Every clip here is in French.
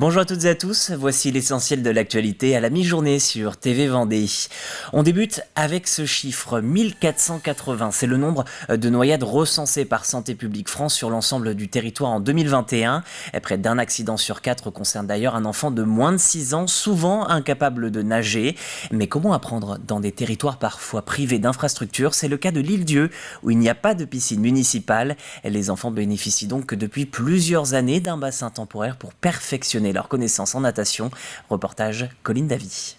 Bonjour à toutes et à tous, voici l'essentiel de l'actualité à la mi-journée sur TV Vendée. On débute avec ce chiffre, 1480. C'est le nombre de noyades recensées par Santé publique France sur l'ensemble du territoire en 2021. Près d'un accident sur 4 concerne d'ailleurs un enfant de moins de 6 ans, souvent incapable de nager. Mais comment apprendre dans des territoires parfois privés d'infrastructures? C'est le cas de l'Île-Dieu, où il n'y a pas de piscine municipale. Les enfants bénéficient donc depuis plusieurs années d'un bassin temporaire pour perfectionner leur connaissance en natation. Reportage Colline Davy.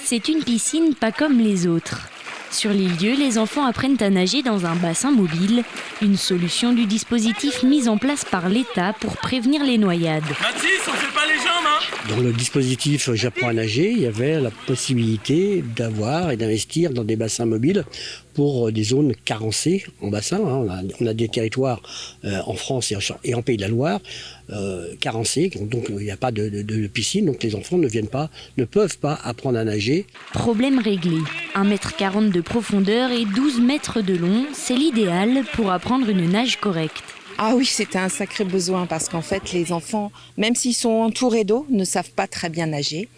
C'est une piscine pas comme les autres. Sur l'Île-Dieu, les enfants apprennent à nager dans un bassin mobile, une solution du dispositif mis en place par l'État pour prévenir les noyades. Mathis, on fait pas les jambes, hein ? Dans le dispositif J'apprends à nager, il y avait la possibilité d'avoir et d'investir dans des bassins mobiles pour des zones carencées en bassin. On a des territoires en France et en Pays de la Loire carencés, donc il n'y a pas de piscine, donc les enfants ne peuvent pas apprendre à nager. Problème réglé. 1,40 m de profondeur et 12 mètres de long, c'est l'idéal pour apprendre une nage correcte. Ah oui, c'était un sacré besoin parce qu'en fait, les enfants, même s'ils sont entourés d'eau, ne savent pas très bien nager.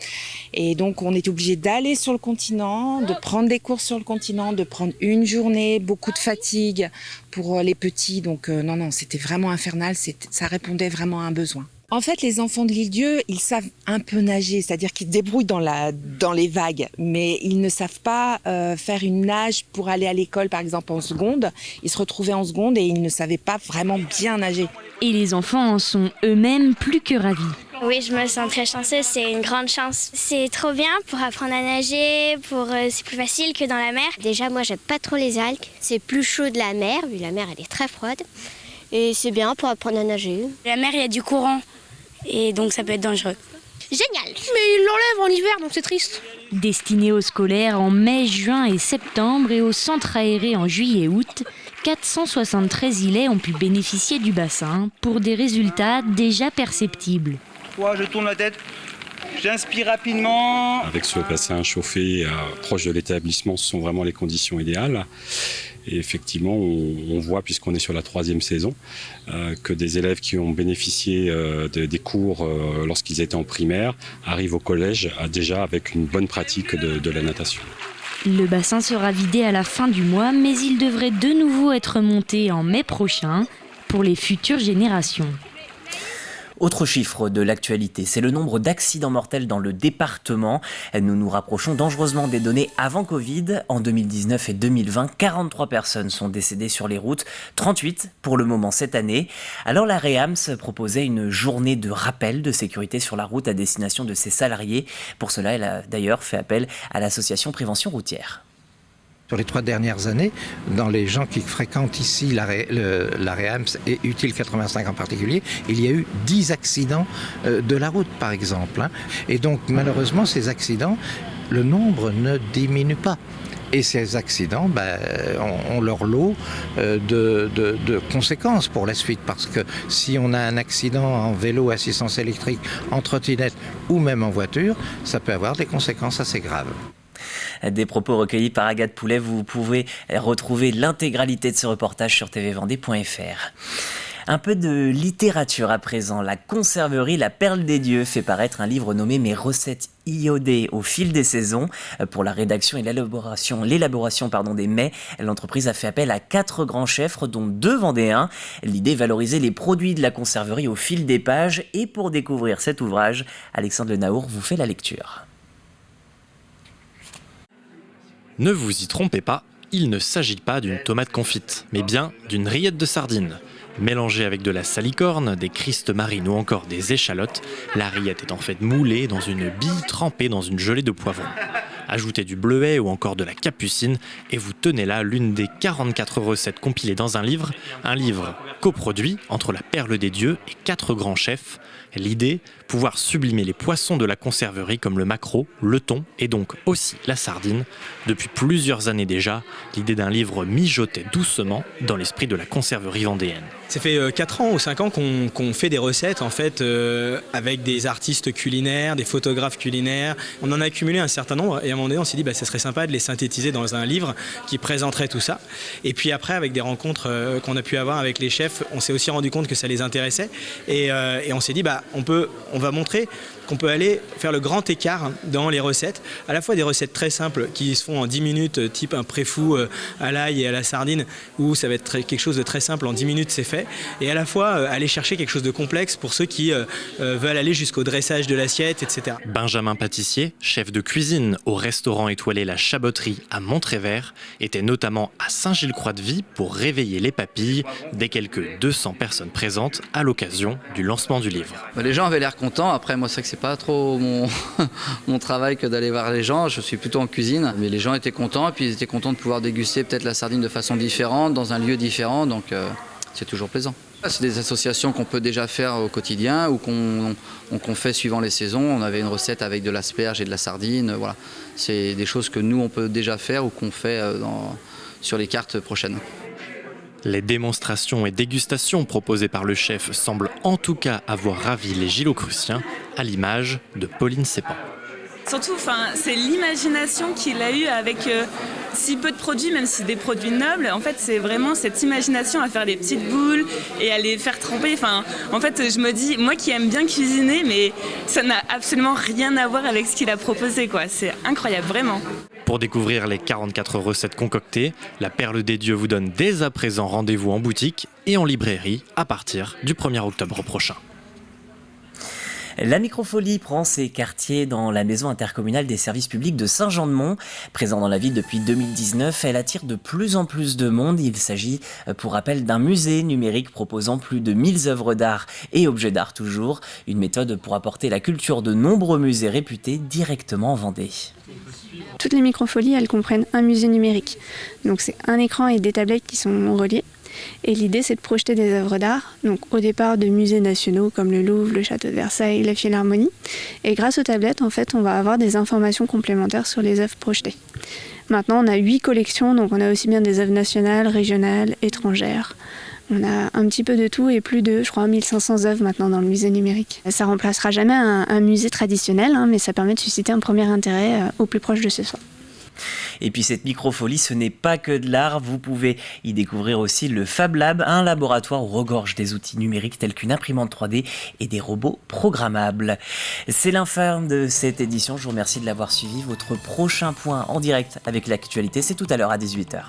Et donc, on est obligé d'aller sur le continent, de prendre des cours sur le continent, de prendre une journée, beaucoup de fatigue pour les petits. Donc, non, c'était vraiment infernal. Ça répondait vraiment à un besoin. En fait, les enfants de l'Île-Dieu, ils savent un peu nager, c'est-à-dire qu'ils se débrouillent dans les vagues, mais ils ne savent pas faire une nage pour aller à l'école, par exemple en seconde. Ils se retrouvaient en seconde et ils ne savaient pas vraiment bien nager. Et les enfants en sont eux-mêmes plus que ravis. Oui, je me sens très chanceuse, c'est une grande chance. C'est trop bien pour apprendre à nager, c'est plus facile que dans la mer. Déjà, moi, j'aime pas trop les algues. C'est plus chaud de la mer, vu la mer, elle est très froide. Et c'est bien pour apprendre à nager. La mer, il y a du courant. Et donc ça peut être dangereux. Génial! Mais ils l'enlèvent en hiver, donc c'est triste. Destiné aux scolaires en mai, juin et septembre et aux centres aérés en juillet et août, 473 îlets ont pu bénéficier du bassin pour des résultats déjà perceptibles. Je tourne la tête, j'inspire rapidement. Avec ce bassin chauffé proche de l'établissement, ce sont vraiment les conditions idéales. Et effectivement, on voit, puisqu'on est sur la 3e saison, que des élèves qui ont bénéficié des cours lorsqu'ils étaient en primaire arrivent au collège déjà avec une bonne pratique de la natation. Le bassin sera vidé à la fin du mois, mais il devrait de nouveau être monté en mai prochain pour les futures générations. Autre chiffre de l'actualité, c'est le nombre d'accidents mortels dans le département. Nous nous rapprochons dangereusement des données avant Covid. En 2019 et 2020, 43 personnes sont décédées sur les routes, 38 pour le moment cette année. Alors la REAMS proposait une journée de rappel de sécurité sur la route à destination de ses salariés. Pour cela, elle a d'ailleurs fait appel à l'association Prévention Routière. Sur les 3 dernières années, dans les gens qui fréquentent ici la REAMS et Utile 85 en particulier, il y a eu 10 accidents de la route, par exemple. Et donc, malheureusement, ces accidents, le nombre ne diminue pas. Et ces accidents ont leur lot de conséquences pour la suite. Parce que si on a un accident en vélo, assistance électrique, en trottinette ou même en voiture, ça peut avoir des conséquences assez graves. Des propos recueillis par Agathe Poulet. Vous pouvez retrouver l'intégralité de ce reportage sur tvvendée.fr. Un peu de littérature à présent. La conserverie La Perle des Dieux fait paraître un livre nommé Mes recettes iodées au fil des saisons. Pour la rédaction et l'élaboration des mets, l'entreprise a fait appel à 4 grands chefs, dont 2 Vendéens. L'idée est valoriser les produits de la conserverie au fil des pages. Et pour découvrir cet ouvrage, Alexandre Le Naour vous fait la lecture. Ne vous y trompez pas, il ne s'agit pas d'une tomate confite, mais bien d'une rillette de sardines. Mélangée avec de la salicorne, des cristes marines ou encore des échalotes, la rillette est en fait moulée dans une bille trempée dans une gelée de poivron. Ajoutez du bleuet ou encore de la capucine et vous tenez là l'une des 44 recettes compilées dans un livre coproduit entre la Perle des Dieux et 4 grands chefs. L'idée, pouvoir sublimer les poissons de la conserverie comme le maquereau, le thon et donc aussi la sardine. Depuis plusieurs années déjà, l'idée d'un livre mijotait doucement dans l'esprit de la conserverie vendéenne. Ça fait 4 ans ou 5 ans qu'on fait des recettes en fait avec des artistes culinaires, des photographes culinaires. On en a accumulé un certain nombre et à un moment donné on s'est dit ça serait sympa de les synthétiser dans un livre qui présenterait tout ça. Et puis après avec des rencontres qu'on a pu avoir avec les chefs, on s'est aussi rendu compte que ça les intéressait et on s'est dit on va montrer qu'on peut aller faire le grand écart dans les recettes, à la fois des recettes très simples qui se font en 10 minutes, type un préfou à l'ail et à la sardine, où ça va être quelque chose de très simple, en 10 minutes c'est fait, et à la fois aller chercher quelque chose de complexe pour ceux qui veulent aller jusqu'au dressage de l'assiette, etc. Benjamin Pâtissier, chef de cuisine au restaurant étoilé La Chaboterie à Montrévert, était notamment à Saint-Gilles-Croix-de-Vie pour réveiller les papilles des quelques 200 personnes présentes à l'occasion du lancement du livre. Les gens avaient l'air contents. Après, moi, c'est vrai que c'est pas trop mon travail que d'aller voir les gens. Je suis plutôt en cuisine. Mais les gens étaient contents et puis ils étaient contents de pouvoir déguster peut-être la sardine de façon différente, dans un lieu différent. Donc, c'est toujours plaisant. C'est des associations qu'on peut déjà faire au quotidien ou qu'on fait suivant les saisons. On avait une recette avec de l'asperge et de la sardine. Voilà. C'est des choses que nous, on peut déjà faire ou qu'on fait sur les cartes prochaines. Les démonstrations et dégustations proposées par le chef semblent en tout cas avoir ravi les Gilocruciens, à l'image de Pauline Sépan. Surtout, c'est l'imagination qu'il a eue avec si peu de produits, même si des produits nobles. En fait, c'est vraiment cette imagination à faire des petites boules et à les faire tremper. En fait, je me dis, moi qui aime bien cuisiner, mais ça n'a absolument rien à voir avec ce qu'il a proposé, quoi. C'est incroyable, vraiment. Pour découvrir les 44 recettes concoctées, la Perle des Dieux vous donne dès à présent rendez-vous en boutique et en librairie à partir du 1er octobre prochain. La Microfolie prend ses quartiers dans la maison intercommunale des services publics de Saint-Jean-de-Mont. Présent dans la ville depuis 2019, elle attire de plus en plus de monde. Il s'agit, pour rappel, d'un musée numérique proposant plus de 1000 œuvres d'art et objets d'art toujours. Une méthode pour apporter la culture de nombreux musées réputés directement en Vendée. Toutes les Microfolies, elles comprennent un musée numérique. Donc c'est un écran et des tablettes qui sont reliés. Et l'idée, c'est de projeter des œuvres d'art, donc au départ de musées nationaux comme le Louvre, le Château de Versailles, la Philharmonie. Et grâce aux tablettes, en fait, on va avoir des informations complémentaires sur les œuvres projetées. Maintenant, on a 8 collections, donc on a aussi bien des œuvres nationales, régionales, étrangères. On a un petit peu de tout et plus de, je crois, 1500 œuvres maintenant dans le musée numérique. Ça remplacera jamais un musée traditionnel, mais ça permet de susciter un premier intérêt au plus proche de ce soi. Et puis cette Microfolie, ce n'est pas que de l'art, vous pouvez y découvrir aussi le Fab Lab, un laboratoire où regorge des outils numériques tels qu'une imprimante 3D et des robots programmables. C'est l'inferne de cette édition, je vous remercie de l'avoir suivi. Votre prochain point en direct avec l'actualité, c'est tout à l'heure à 18h.